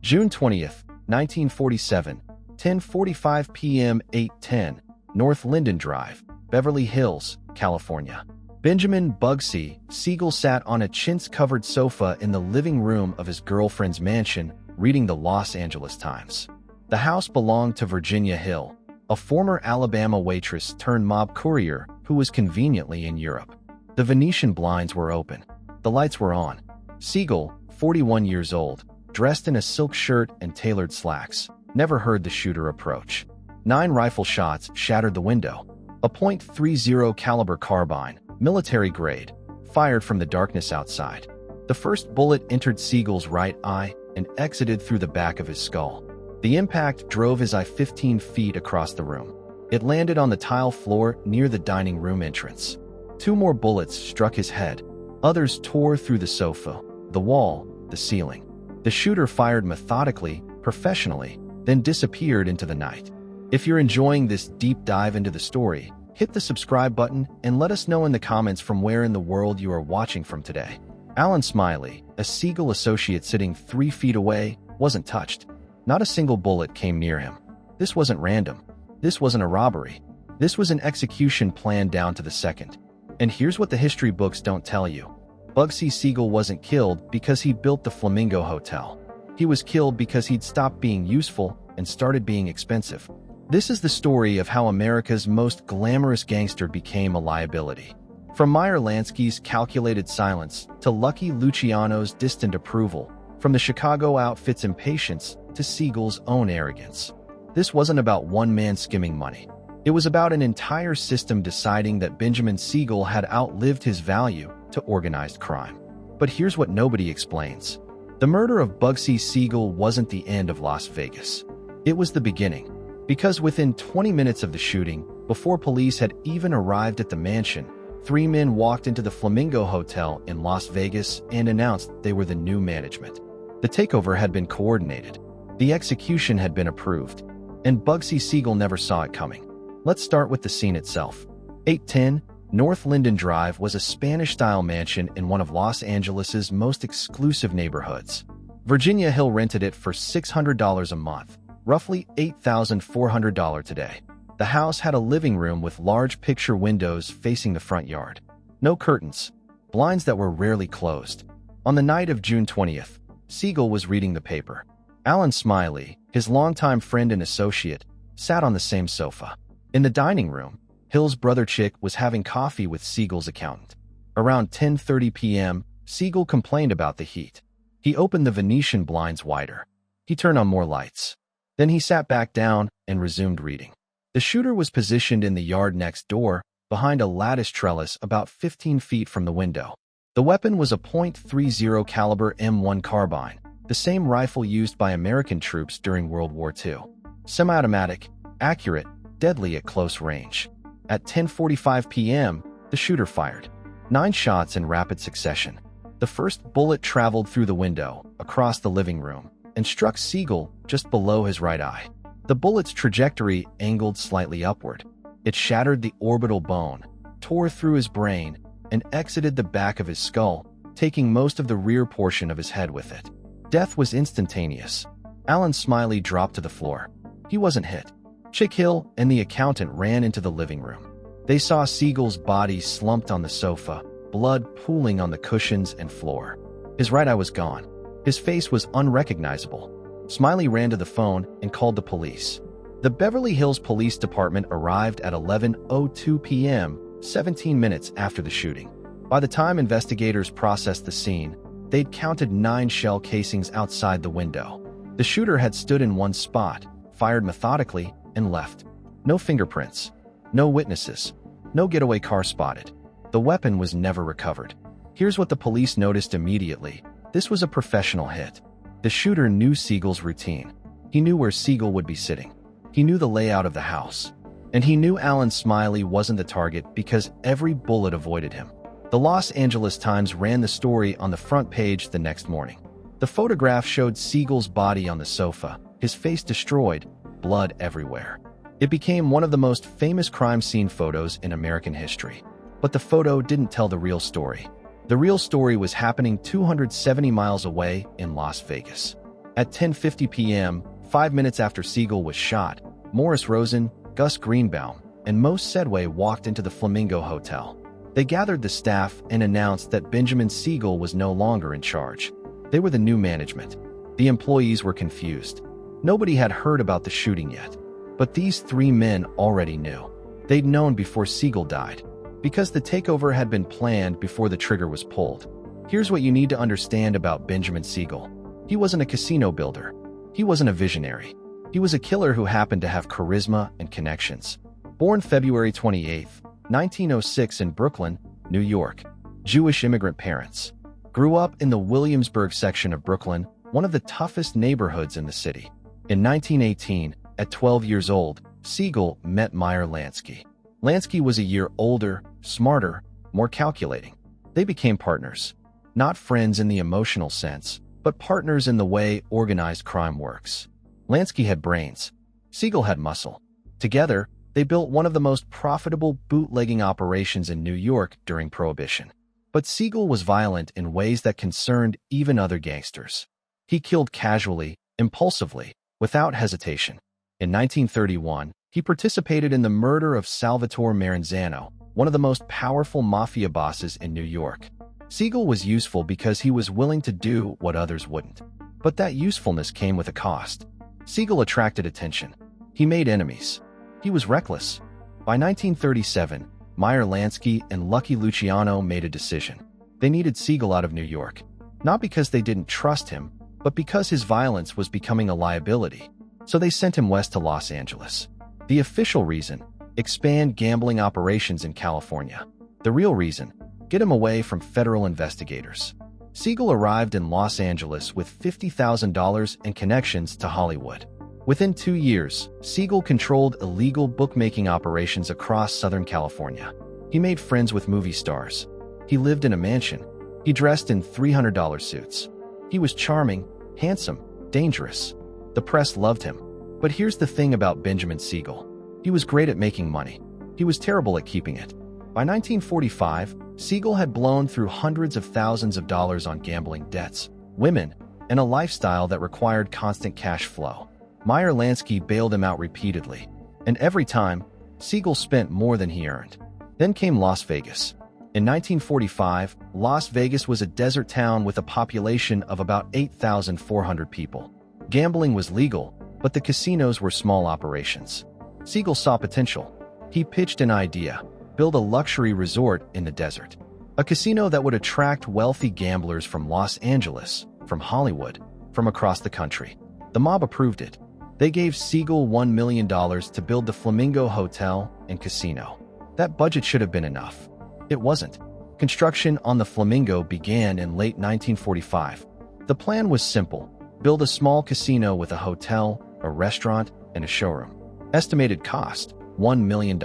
June 20th, 1947, 10:45 p.m. 810, North Linden Drive, Beverly Hills, California. Benjamin Bugsy Siegel sat on a chintz-covered sofa in the living room of his girlfriend's mansion, reading the Los Angeles Times. The house belonged to Virginia Hill, a former Alabama waitress turned mob courier who was conveniently in Europe. The Venetian blinds were open. The lights were on. Siegel, 41 years old, dressed in a silk shirt and tailored slacks, never heard the shooter approach. 9 rifle shots shattered the window. A .30 caliber carbine, military grade, fired from the darkness outside. The first bullet entered Siegel's right eye and exited through the back of his skull. The impact drove his eye 15 feet across the room. It landed on the tile floor near the dining room entrance. 2 more bullets struck his head. Others tore through the sofa, the wall, the ceiling. The shooter fired methodically, professionally, then disappeared into the night. If you're enjoying this deep dive into the story, hit the subscribe button and let us know in the comments from where in the world you are watching from today. Alan Smiley, a Siegel associate sitting 3 feet away, wasn't touched. Not a single bullet came near him. This wasn't random. This wasn't a robbery. This was an execution planned down to the second. And here's what the history books don't tell you. Bugsy Siegel wasn't killed because he built the Flamingo Hotel. He was killed because he'd stopped being useful and started being expensive. This is the story of how America's most glamorous gangster became a liability. From Meyer Lansky's calculated silence to Lucky Luciano's distant approval, from the Chicago outfit's impatience to Siegel's own arrogance. This wasn't about one man skimming money. It was about an entire system deciding that Benjamin Siegel had outlived his value to organized crime. But here's what nobody explains. The murder of Bugsy Siegel wasn't the end of Las Vegas. It was the beginning. Because within 20 minutes of the shooting, before police had even arrived at the mansion, 3 men walked into the Flamingo Hotel in Las Vegas and announced they were the new management. The takeover had been coordinated. The execution had been approved. And Bugsy Siegel never saw it coming. Let's start with the scene itself. 810 North Linden Drive was a Spanish-style mansion in one of Los Angeles' most exclusive neighborhoods. Virginia Hill rented it for $600 a month, roughly $8,400 today. The house had a living room with large picture windows facing the front yard. No curtains, blinds that were rarely closed. On the night of June 20th, Siegel was reading the paper. Alan Smiley, his longtime friend and associate, sat on the same sofa. In the dining room, Hill's brother Chick was having coffee with Siegel's accountant. Around 10:30 p.m., Siegel complained about the heat. He opened the Venetian blinds wider. He turned on more lights. Then he sat back down and resumed reading. The shooter was positioned in the yard next door, behind a lattice trellis about 15 feet from the window. The weapon was a .30 caliber M1 carbine, the same rifle used by American troops during World War II. Semi-automatic, accurate, deadly at close range. At 10:45 p.m., the shooter fired 9 shots in rapid succession. The first bullet traveled through the window, across the living room, and struck Siegel just below his right eye. The bullet's trajectory angled slightly upward. It shattered the orbital bone, tore through his brain, and exited the back of his skull, taking most of the rear portion of his head with it. Death was instantaneous. Alan Smiley dropped to the floor. He wasn't hit. Chick Hill and the accountant ran into the living room. They saw Siegel's body slumped on the sofa, blood pooling on the cushions and floor. His right eye was gone. His face was unrecognizable. Smiley ran to the phone and called the police. The Beverly Hills Police Department arrived at 11:02 p.m., 17 minutes after the shooting. By the time investigators processed the scene, they'd counted 9 shell casings outside the window. The shooter had stood in one spot, fired methodically, and left. No fingerprints. No witnesses. No getaway car spotted. The weapon was never recovered. Here's what the police noticed immediately. This was a professional hit. The shooter knew Siegel's routine. He knew where Siegel would be sitting. He knew the layout of the house. And he knew Alan Smiley wasn't the target because every bullet avoided him. The Los Angeles Times ran the story on the front page the next morning. The photograph showed Siegel's body on the sofa, his face destroyed, blood everywhere. It became one of the most famous crime scene photos in American history. But the photo didn't tell the real story. The real story was happening 270 miles away in Las Vegas. At 10:50 p.m., 5 minutes after Siegel was shot, Morris Rosen, Gus Greenbaum, and Mo Sedway walked into the Flamingo Hotel. They gathered the staff and announced that Benjamin Siegel was no longer in charge. They were the new management. The employees were confused. Nobody had heard about the shooting yet. But these 3 men already knew. They'd known before Siegel died, because the takeover had been planned before the trigger was pulled. Here's what you need to understand about Benjamin Siegel. He wasn't a casino builder. He wasn't a visionary. He was a killer who happened to have charisma and connections. Born February 28, 1906 in Brooklyn, New York. Jewish immigrant parents. Grew up in the Williamsburg section of Brooklyn, one of the toughest neighborhoods in the city. In 1918, at 12 years old, Siegel met Meyer Lansky. Lansky was a year older, smarter, more calculating. They became partners. Not friends in the emotional sense, but partners in the way organized crime works. Lansky had brains. Siegel had muscle. Together, they built one of the most profitable bootlegging operations in New York during Prohibition. But Siegel was violent in ways that concerned even other gangsters. He killed casually, impulsively, without hesitation. In 1931, he participated in the murder of Salvatore Maranzano, one of the most powerful mafia bosses in New York. Siegel was useful because he was willing to do what others wouldn't. But that usefulness came with a cost. Siegel attracted attention. He made enemies. He was reckless. By 1937, Meyer Lansky and Lucky Luciano made a decision. They needed Siegel out of New York. Not because they didn't trust him, but because his violence was becoming a liability. So they sent him west to Los Angeles. The official reason: expand gambling operations in California. The real reason: get him away from federal investigators. Siegel arrived in Los Angeles with $50,000 and connections to Hollywood. Within 2 years, Siegel controlled illegal bookmaking operations across Southern California. He made friends with movie stars. He lived in a mansion. He dressed in $300 suits. He was charming, handsome, dangerous. The press loved him. But here's the thing about Benjamin Siegel. He was great at making money. He was terrible at keeping it. By 1945, Siegel had blown through hundreds of thousands of dollars on gambling debts, women, and a lifestyle that required constant cash flow. Meyer Lansky bailed him out repeatedly, and every time, Siegel spent more than he earned. Then came Las Vegas. In 1945, Las Vegas was a desert town with a population of about 8,400 people. Gambling was legal, but the casinos were small operations. Siegel saw potential. He pitched an idea: build a luxury resort in the desert. A casino that would attract wealthy gamblers from Los Angeles, from Hollywood, from across the country. The mob approved it. They gave Siegel $1 million to build the Flamingo Hotel and Casino. That budget should have been enough. It wasn't. Construction on the Flamingo began in late 1945. The plan was simple: build a small casino with a hotel, a restaurant, and a showroom. Estimated cost: $1 million.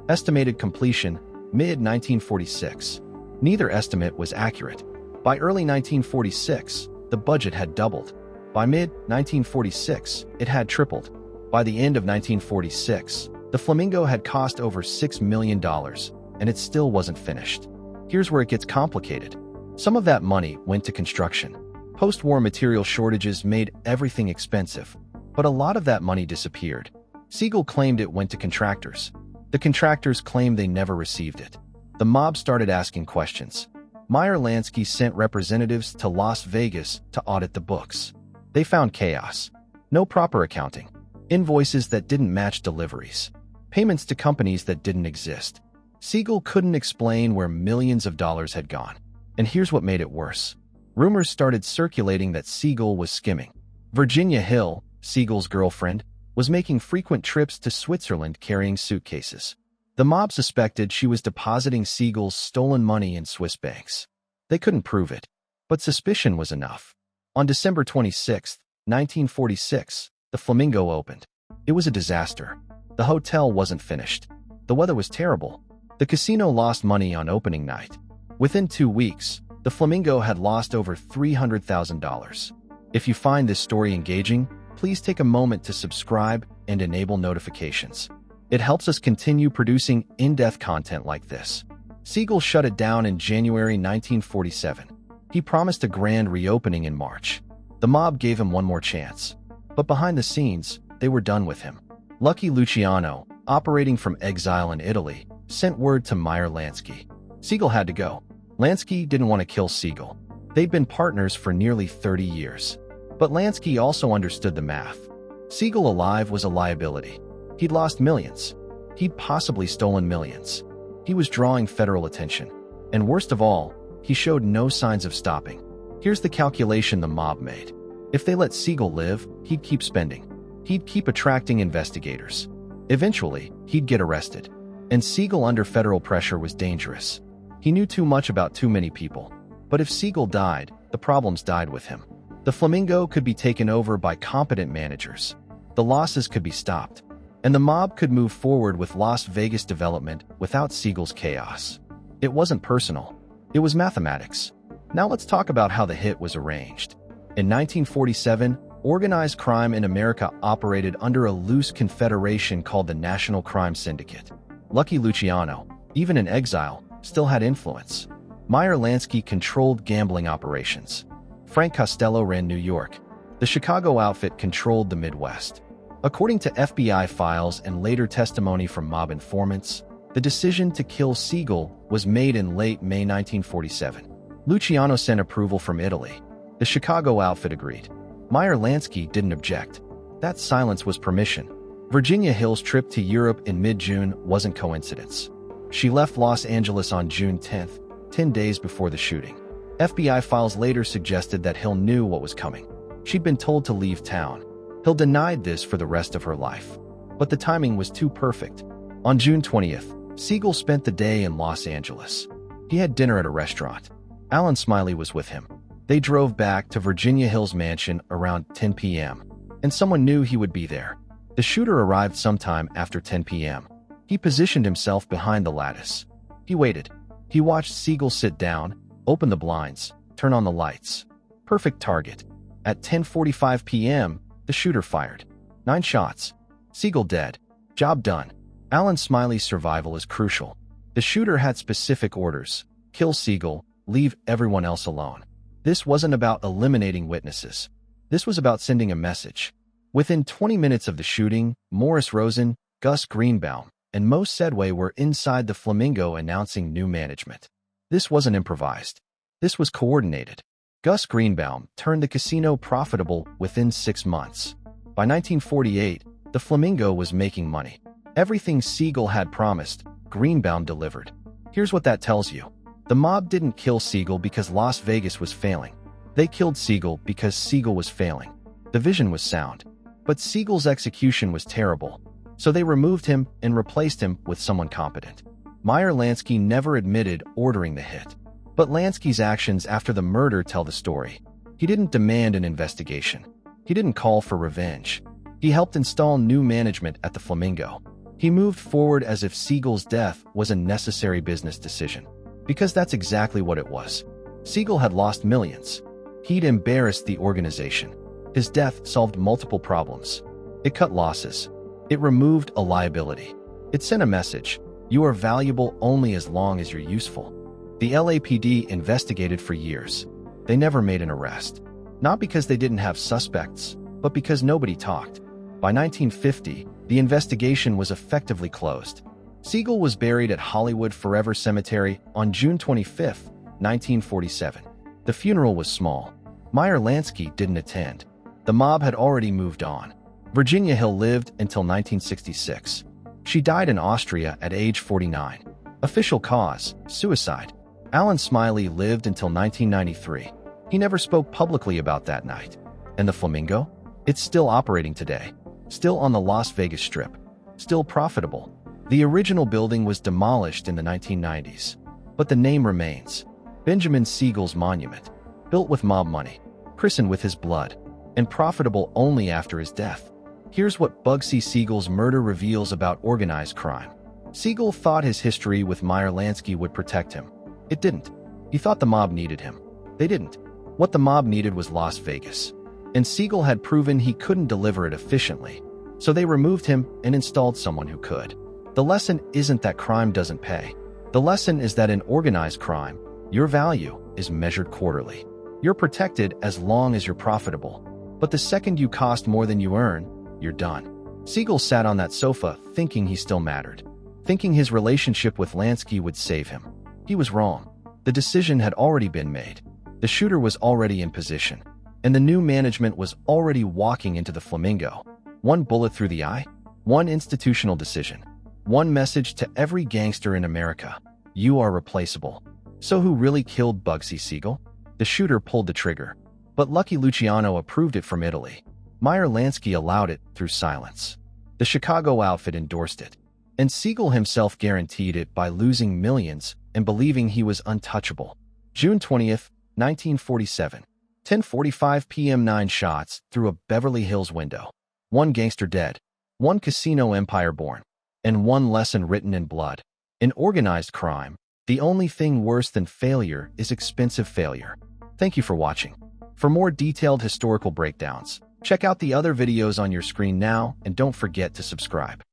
Estimated completion: mid-1946. Neither estimate was accurate. By early 1946, the budget had doubled. By mid-1946, it had tripled. By the end of 1946, the Flamingo had cost over $6 million, and it still wasn't finished. Here's where it gets complicated. Some of that money went to construction. Post-war material shortages made everything expensive, but a lot of that money disappeared. Siegel claimed it went to contractors. The contractors claimed they never received it. The mob started asking questions. Meyer Lansky sent representatives to Las Vegas to audit the books. They found chaos. No proper accounting. Invoices that didn't match deliveries. Payments to companies that didn't exist. Siegel couldn't explain where millions of dollars had gone. And here's what made it worse. Rumors started circulating that Siegel was skimming. Virginia Hill, Siegel's girlfriend, was making frequent trips to Switzerland carrying suitcases. The mob suspected she was depositing Siegel's stolen money in Swiss banks. They couldn't prove it, but suspicion was enough. On December 26, 1946, the Flamingo opened. It was a disaster. The hotel wasn't finished. The weather was terrible. The casino lost money on opening night. Within 2 weeks, the Flamingo had lost over $300,000. If you find this story engaging, please take a moment to subscribe and enable notifications. It helps us continue producing in-depth content like this. Siegel shut it down in January 1947. He promised a grand reopening in March. The mob gave him one more chance. But behind the scenes, they were done with him. Lucky Luciano, operating from exile in Italy, sent word to Meyer Lansky. Siegel had to go. Lansky didn't want to kill Siegel. They'd been partners for nearly 30 years. But Lansky also understood the math. Siegel alive was a liability. He'd lost millions. He'd possibly stolen millions. He was drawing federal attention. And worst of all, he showed no signs of stopping. Here's the calculation the mob made. If they let Siegel live, he'd keep spending. He'd keep attracting investigators. Eventually, he'd get arrested. And Siegel under federal pressure was dangerous. He knew too much about too many people. But if Siegel died, the problems died with him. The Flamingo could be taken over by competent managers. The losses could be stopped. And the mob could move forward with Las Vegas development without Siegel's chaos. It wasn't personal. It was mathematics. Now let's talk about how the hit was arranged. In 1947, organized crime in America operated under a loose confederation called the National Crime Syndicate. Lucky Luciano, even in exile, still had influence. Meyer Lansky controlled gambling operations. Frank Costello ran New York. The Chicago outfit controlled the Midwest. According to FBI files and later testimony from mob informants, the decision to kill Siegel was made in late May 1947. Luciano sent approval from Italy. The Chicago outfit agreed. Meyer Lansky didn't object. That silence was permission. Virginia Hill's trip to Europe in mid-June wasn't coincidence. She left Los Angeles on June 10th, 10 days before the shooting. FBI files later suggested that Hill knew what was coming. She'd been told to leave town. Hill denied this for the rest of her life. But the timing was too perfect. On June 20th, Siegel spent the day in Los Angeles. He had dinner at a restaurant. Alan Smiley was with him. They drove back to Virginia Hill's mansion around 10 p.m. And someone knew he would be there. The shooter arrived sometime after 10 p.m. He positioned himself behind the lattice. He waited. He watched Siegel sit down, open the blinds, turn on the lights. Perfect target. At 10:45 p.m., the shooter fired. 9 shots. Siegel dead. Job done. Alan Smiley's survival is crucial. The shooter had specific orders. Kill Siegel, leave everyone else alone. This wasn't about eliminating witnesses. This was about sending a message. Within 20 minutes of the shooting, Morris Rosen, Gus Greenbaum, and Mo Sedway were inside the Flamingo announcing new management. This wasn't improvised. This was coordinated. Gus Greenbaum turned the casino profitable within 6 months. By 1948, the Flamingo was making money. Everything Siegel had promised, Greenbaum delivered. Here's what that tells you. The mob didn't kill Siegel because Las Vegas was failing. They killed Siegel because Siegel was failing. The vision was sound. But Siegel's execution was terrible. So they removed him and replaced him with someone competent. Meyer Lansky never admitted ordering the hit. But Lansky's actions after the murder tell the story. He didn't demand an investigation. He didn't call for revenge. He helped install new management at the Flamingo. He moved forward as if Siegel's death was a necessary business decision. Because that's exactly what it was. Siegel had lost millions. He'd embarrassed the organization. His death solved multiple problems. It cut losses. It removed a liability. It sent a message. You are valuable only as long as you're useful. The LAPD investigated for years. They never made an arrest. Not because they didn't have suspects, but because nobody talked. By 1950, the investigation was effectively closed. Siegel was buried at Hollywood Forever Cemetery on June 25, 1947. The funeral was small. Meyer Lansky didn't attend. The mob had already moved on. Virginia Hill lived until 1966. She died in Austria at age 49. Official cause, suicide. Alan Smiley lived until 1993. He never spoke publicly about that night. And the Flamingo? It's still operating today. Still on the Las Vegas Strip. Still profitable. The original building was demolished in the 1990s. But the name remains. Benjamin Siegel's monument. Built with mob money. Christened with his blood. And profitable only after his death. Here's what Bugsy Siegel's murder reveals about organized crime. Siegel thought his history with Meyer Lansky would protect him. It didn't. He thought the mob needed him. They didn't. What the mob needed was Las Vegas. And Siegel had proven he couldn't deliver it efficiently. So they removed him and installed someone who could. The lesson isn't that crime doesn't pay. The lesson is that in organized crime, your value is measured quarterly. You're protected as long as you're profitable. But the second you cost more than you earn, you're done. Siegel sat on that sofa thinking he still mattered, thinking his relationship with Lansky would save him. He was wrong. The decision had already been made. The shooter was already in position, and the new management was already walking into the Flamingo. One bullet through the eye, one institutional decision, one message to every gangster in America: you are replaceable. So who really killed Bugsy Siegel? The shooter pulled the trigger, but Lucky Luciano approved it from Italy. Meyer Lansky allowed it through silence. The Chicago outfit endorsed it, and Siegel himself guaranteed it by losing millions and believing he was untouchable. June 20th, 1947, 10:45 p.m. 9 shots through a Beverly Hills window. One gangster dead, one casino empire born, and one lesson written in blood. In organized crime, the only thing worse than failure is expensive failure. Thank you for watching. For more detailed historical breakdowns, check out the other videos on your screen now, and don't forget to subscribe.